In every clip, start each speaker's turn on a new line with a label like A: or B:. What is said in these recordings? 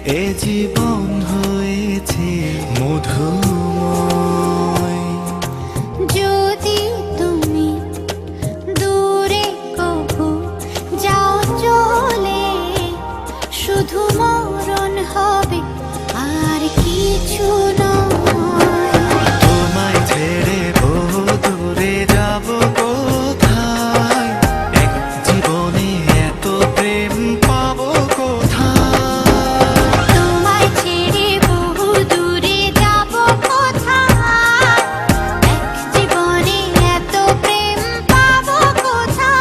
A: এ জীবন হয়েছে মধুময়।
B: যদি তুমি দূরে কবু যাও চলে, শুধু মরণ হবে আর কিছু নয়।
A: তোমায় ছেড়ে বহু দূরে যাব কোথায়, এক জীবনে এত প্রেম পাবো কোথায়।
B: তোমায় ছেড়ে বহু দূরে যাব কোথায়, এক জীবনে এত প্রেম পাবো কোথায়।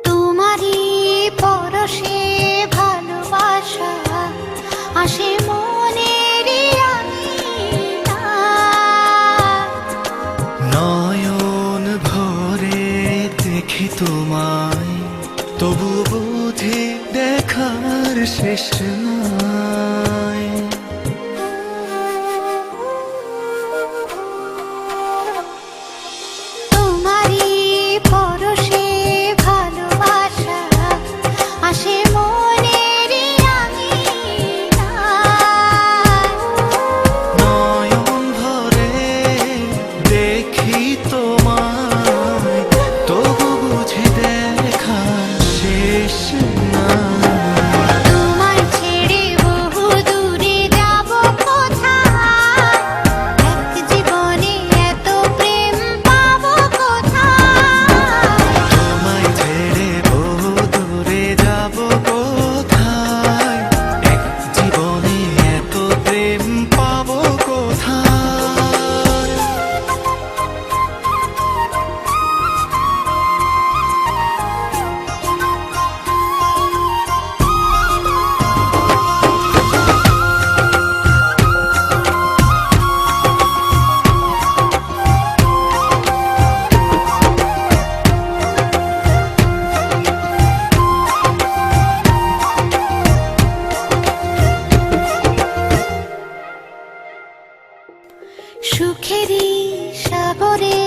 B: তোমারই পরশে ভালোবাসা আসে মনের
A: নয়ন ভরে দেখি তোমায়, তবু বুঝি দেখার শেষ নাই।
B: তোমারই পরশে ভালোবাসা আসে মনের
A: নয়ন ভরে দেখি তোমায়, তবু বুঝি দেখার শেষ নাই।
B: তোমায় ছেড়ে বহু দূরে যাব কোথায়, এক জীবনে এত প্রেম পাবো কোথায়।
A: তোমায় ছেড়ে বহু দূরে যাব কোথায়, এক জীবনে এত প্রেম পাবো কোথায়।
B: সুখেরই সাগরে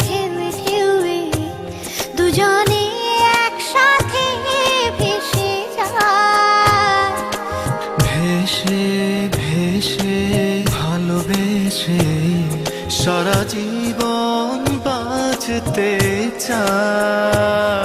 B: ঢেউয়ে ঢেউয়ে দুজনে একসাথে ভেসে যায়।
A: ভেসে ভেসে ভালোবেসে সারা জীবন বাঁচতে চায়।